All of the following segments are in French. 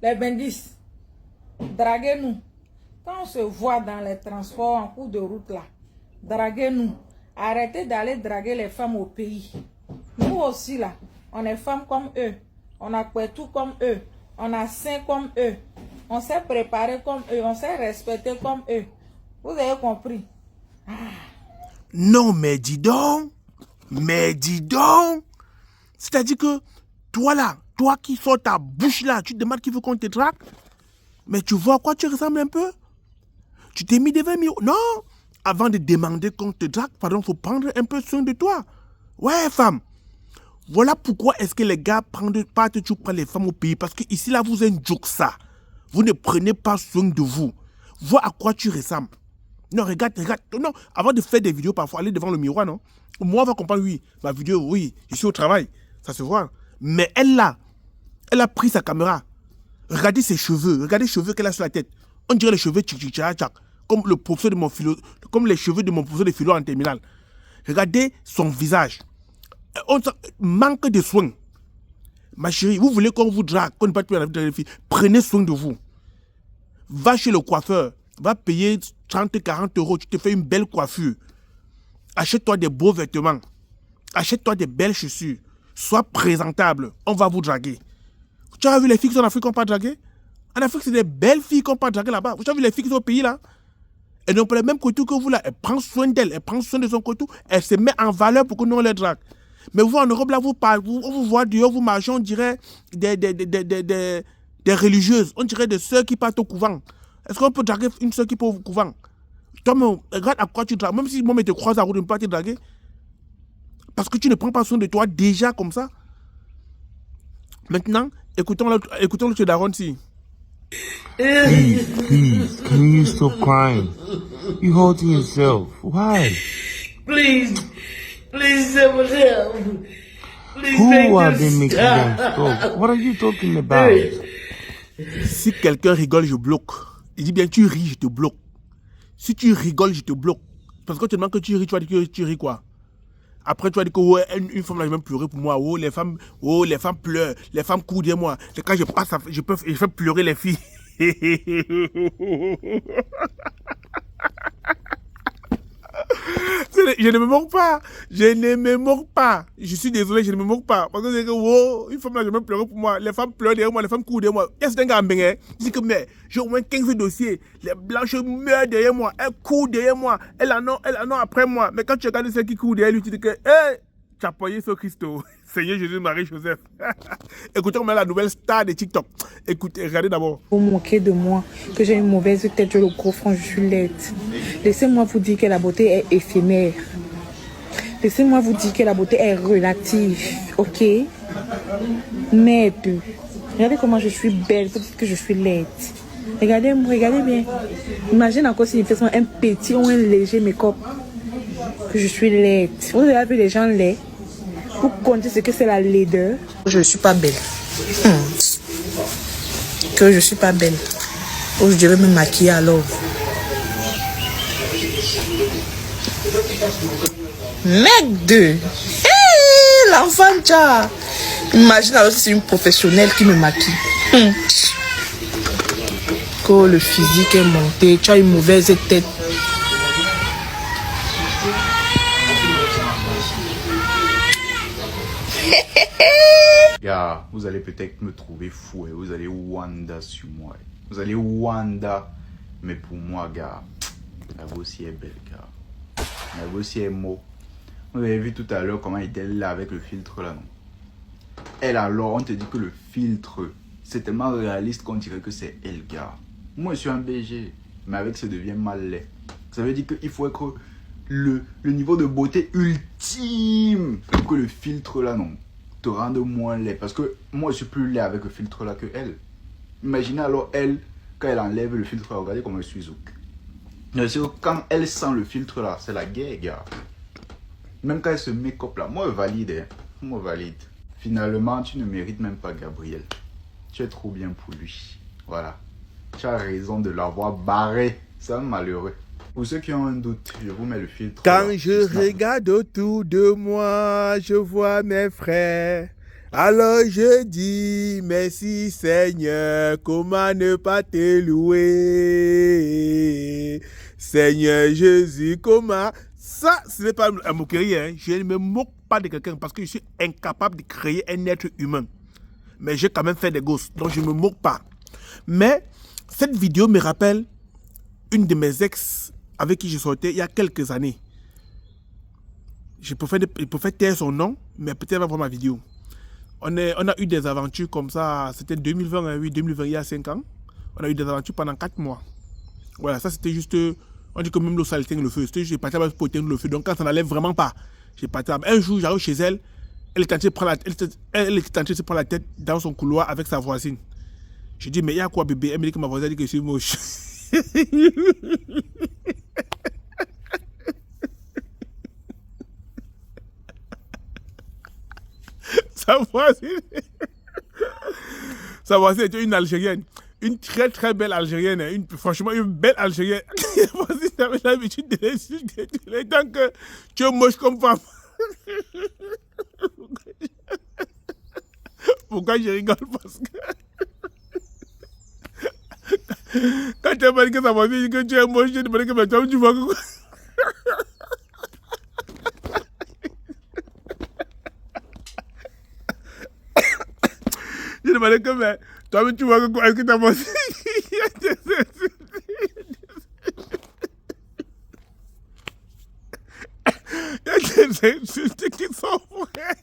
les bandits, draguez-nous. Quand on se voit dans les transports en cours de route là, draguez-nous. Arrêtez d'aller draguer les femmes au pays. Nous aussi là, on est femmes comme eux. On a tout comme eux. On a sein comme eux. On s'est préparé comme eux. On s'est respecté comme eux. Vous avez compris? Ah. Non, mais dis donc. Mais dis donc. C'est-à-dire que toi là, toi qui sors ta bouche là, tu te demandes qui veut qu'on te drague. Mais tu vois à quoi tu ressembles un peu? Tu t'es mis des 20 000. Non. Avant de demander qu'on te drague, pardon, il faut prendre un peu soin de toi. Ouais, femme. Voilà pourquoi est-ce que les gars partent toujours prendre les femmes au pays. Parce que ici, là, vous êtes un joke ça. Vous ne prenez pas soin de vous. Vois à quoi tu ressembles. Non, regarde. Non, avant de faire des vidéos, parfois, aller devant le miroir, non. Moi, on va comprendre, oui. Ma vidéo, oui. Je suis au travail. Ça se voit. Mais elle, là, elle a pris sa caméra. Regardez ses cheveux. Regardez les cheveux qu'elle a sur la tête. On dirait les cheveux tchik-tchak. Comme le professeur de mon philo, comme les cheveux de mon professeur de philo en terminale. Regardez son visage. On manque de soins. Ma chérie, vous voulez qu'on vous drague, qu'on ne parte plus à la vie de la fille. Prenez soin de vous. Va chez le coiffeur. Va payer 30, 40 euros. Tu te fais une belle coiffure. Achète-toi des beaux vêtements. Achète-toi des belles chaussures. Sois présentable. On va vous draguer. Tu as vu les filles qui sont en Afrique qu'on pas draguer? En Afrique, c'est des belles filles qu'on pas draguer là-bas. Tu as vu les filles qui sont au pays là? Elles n'ont pas le même couteau que vous là. Elle prend soin d'elle. Elle prend soin de son couteau. Elle se met en valeur pour que nous on les drague. Mais vous en Europe là, on vous voit dehors, vous marchez, on dirait des religieuses. On dirait des sœurs qui partent au couvent. Est-ce qu'on peut draguer une sœur qui part au couvent? Toi, regarde à quoi tu dragues. Même si moi, je te croise à route, je ne peux pas te draguer. Parce que tu ne prends pas soin de toi déjà comme ça. Maintenant, écoutons le Daron si. Please, can you stop crying? You holding yourself. Why? Please, someone help. Please Who are they making them stop? What are you talking about? Si quelqu'un rigole, je bloque. Il dit bien, tu ris, je te bloque. Si tu rigoles, je te bloque. Parce que tu demandes que tu ris, tu vas dire que tu ris quoi? Après, tu vas dire que ouais, une femme là, je vais pleurer pour moi. Oh, les femmes pleurent. Les femmes courent de moi. Quand je passe, je fais pleurer les filles. Je ne me moque pas. Je ne me moque pas. Je suis désolé, je ne me moque pas. Parce que c'est que, oh, une femme là, je vais pleurer pour moi. Les femmes pleurent derrière moi, les femmes courent derrière moi. Et c'est un gars je dis que, mais j'ai au moins 15 dossiers. Les blanches meurent derrière moi. Elles courent derrière moi. Elles en ont après moi. Mais quand tu regardes celles qui courent derrière lui, tu dis que, hé, tu as payé ce Christo. Seigneur Jésus, Marie, Joseph. Écoutez, on met la nouvelle star de TikTok. Écoutez, regardez d'abord. Vous moquez de moi, que j'ai une mauvaise tête, j'ai le gros front, je suis laide. Laissez-moi vous dire que la beauté est éphémère. Laissez-moi vous dire que la beauté est relative, ok? Merde. Regardez comment je suis belle, vous dites que je suis laide. Regardez-moi, regardez bien. Imagine encore s'il fait un petit ou un léger make-up. Que je suis laide. Vous avez vu les gens laids? Vous comptez ce que c'est la laideur? Je ne suis pas belle. Que je suis pas belle. Oh, je devais me maquiller alors. Mec de... Hey, l'enfant, tcha. Imagine alors si c'est une professionnelle qui me maquille. Que le physique est monté. Tu as une mauvaise tête. Gars, vous allez peut-être me trouver fou et vous allez Wanda sur moi. Vous allez Wanda. Mais pour moi, gars, la voix aussi est belle, gars. La voix aussi est mot. Vous avez vu tout à l'heure comment elle était là avec le filtre là, non? Elle alors, on te dit que le filtre, c'est tellement réaliste qu'on dirait que c'est elle, gars. Moi, je suis un BG, mais avec ça devient mal laid. Ça veut dire qu'il faut être le niveau de beauté ultime pour que le filtre là, non, te rende moins laid. Parce que moi, je suis plus laid avec le filtre là que elle. Imaginez alors elle, quand elle enlève le filtre là, regardez comment je suis zouk. Quand elle sent le filtre là, c'est la guerre, gars. Même quand elle se make-up là, moi, valide, hein. Moi, valide. Finalement, tu ne mérites même pas Gabriel. Tu es trop bien pour lui. Voilà. Tu as raison de l'avoir barré. C'est un malheureux. Pour ceux qui ont un doute, je vous mets le filtre. Quand je regarde autour de moi, je vois mes frères Alors je dis, merci Seigneur, comment ne pas te louer? Seigneur Jésus, comment... Ça, ce n'est pas un moquerie, hein. Je ne me moque pas de quelqu'un parce que je suis incapable de créer un être humain. Mais j'ai quand même fait des gosses, donc je ne me moque pas. Mais cette vidéo me rappelle une de mes ex avec qui je sortais il y a quelques années. Je préfère taire son nom, mais peut-être va voir ma vidéo. On a eu des aventures comme ça, c'était 2020, hein, oui, 2020, il y a 5 ans. On a eu des aventures pendant 4 mois. Voilà, ça c'était juste, on dit que même l'eau ça éteint le feu. C'était juste, j'ai parti là pour éteindre le feu. Donc quand ça n'allait vraiment pas, j'ai parti là. Un jour, j'arrive chez elle, elle était en train de se prendre la tête dans son couloir avec sa voisine. Je dis, mais il y a quoi bébé? Elle me dit que ma voisine dit que je suis moche. Sa voisine était une Algérienne. Une très très belle Algérienne. Franchement, une belle Algérienne. La voisine avait l'habitude de l'insulter tous les temps que tu es moche comme femme. Pourquoi je rigole? Parce que quand tu as dit que sa voisine dit que tu es moche, je te demandé que mais toi, tu vois quoi? Je demandais que mais toi, tu vois quoi? Est-ce que ta voisine... Il y a des insultes qui sont vraies.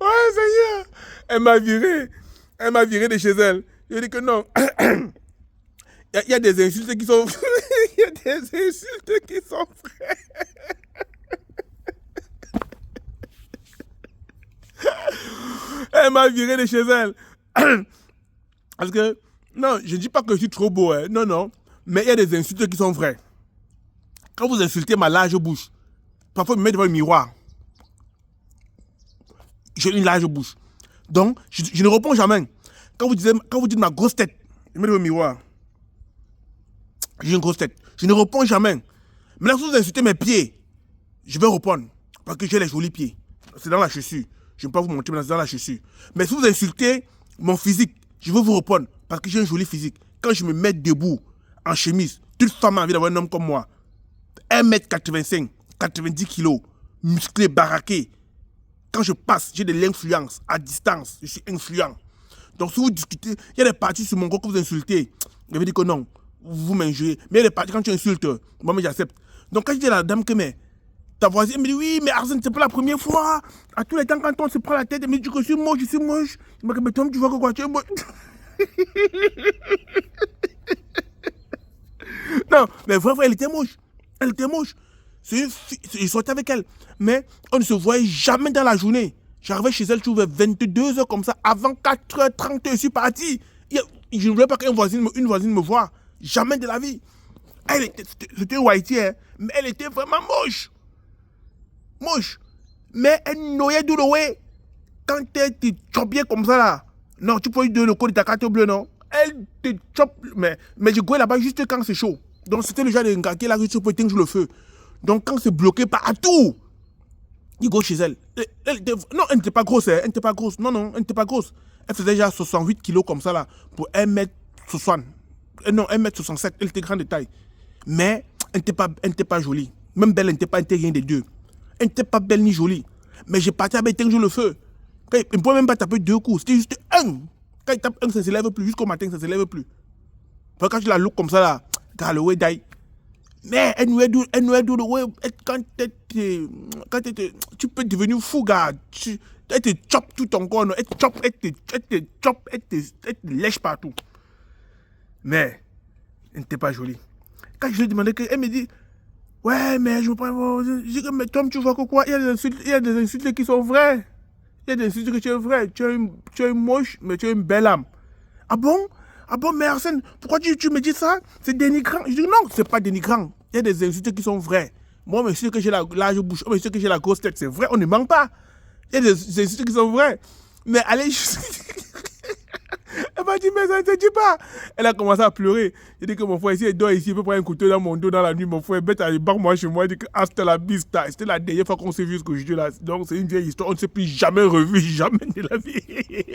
Ouais, Seigneur. Elle m'a viré de chez elle. Je lui ai dit que non. Il y a des insultes qui sont vraies. Il y a des insultes qui sont vraies. Elle m'a viré de chez elle. Parce que, non, je ne dis pas que je suis trop beau, hein. Non, non. Mais il y a des insultes qui sont vraies. Quand vous insultez ma large bouche, parfois, je me mets devant le miroir. J'ai une large bouche. Donc, je ne réponds jamais. Quand vous dites ma grosse tête, je me mets devant le miroir. J'ai une grosse tête. Je ne réponds jamais. Maintenant, si vous insultez mes pieds, je vais répondre. Parce que j'ai les jolis pieds. C'est dans la chaussure. Je ne vais pas vous montrer, mais c'est dans la chaussure. Mais si vous insultez mon physique, je vais vous répondre. Parce que j'ai un joli physique. Quand je me mets debout, en chemise, toute femme a envie d'avoir un homme comme moi. 1m85, 90 kg, musclé, baraqué. Quand je passe, j'ai de l'influence. À distance, je suis influent. Donc, si vous discutez, il y a des parties sur mon corps que vous insultez. Je vais dire que non, vous m'injurez. Mais il y a des parties quand tu insultes, moi, j'accepte. Donc, quand je dis à la dame que, mais, ta voisine me dit, oui, mais Arsène, c'est pas la première fois. À tous les temps, quand on se prend la tête, elle me dit que je suis moche, je suis moche. Je me dis, mais toi, tu vois que quoi, tu es moche. Non, mais vraiment, elle était moche. Elle était moche. Je sortais avec elle. Mais on ne se voyait jamais dans la journée. J'arrivais chez elle, je trouvais 22h comme ça. Avant 4h30, je suis parti. Je ne voulais pas qu'une voisine me voie. Jamais de la vie. C'était whitey, hein, mais elle était vraiment moche. Moche. Mais elle noyait d'où le way. Quand elle te chope comme ça là. Non, tu peux lui donner le code de ta carte bleue, non? Elle te chope. Mais je courais là-bas juste quand c'est chaud. Donc c'était le genre de ngaki là que tu peux éteindre le feu. Donc quand c'est bloqué partout, il go chez elle. Non, elle n'était pas grosse, hein. Elle n'était pas grosse. Non, elle n'était pas grosse. Elle faisait déjà 68 kilos comme ça là, pour 1m60. Non, 1m67. Elle était grande de taille. Mais elle n'était pas jolie. Même belle, elle n'était pas rien des deux. Elle n'était pas belle ni jolie. Mais j'ai parti avec éteindre le feu. Il ne pouvait même pas taper 2 coups. C'était juste un. Quand il tape un, ça ne se lève plus. Jusqu'au matin, ça ne se lève plus. Quand tu la look comme ça là, car le way die. Mais elle nous aide, quand tu peux devenir fou, gars. Elle te chope tout ton corps, elle te lèche partout. Mais elle n'était pas jolie. Quand je lui ai demandé, elle me dit, ouais, mais je veux pas voir. Je dis, mais Tom, tu vois que quoi? Il y a des insultes qui sont vraies. Il y a des insultes que tu es vrai. Tu es moche, mais tu es une belle âme. Ah bon? Ah bon, mais Arsène, pourquoi tu me dis ça? C'est dénigrant. Je dis non, c'est pas dénigrant. Il y a des insultes qui sont vraies. Moi, monsieur, que j'ai la large bouche, monsieur, que j'ai la grosse tête, c'est vrai, on ne ment pas. Il y a des insultes qui sont vraies. Mais allez, Elle m'a dit, mais ça ne se dit pas. Elle a commencé à pleurer. J'ai dit que mon frère, ici, il dort ici, il peut prendre un couteau dans mon dos dans la nuit. Mon frère, bête, il barre moi chez moi. Il dit que hasta la vista. C'était la dernière fois qu'on s'est vu ce que je dis là. Donc, c'est une vieille histoire. On ne s'est plus jamais revu, jamais de la vie.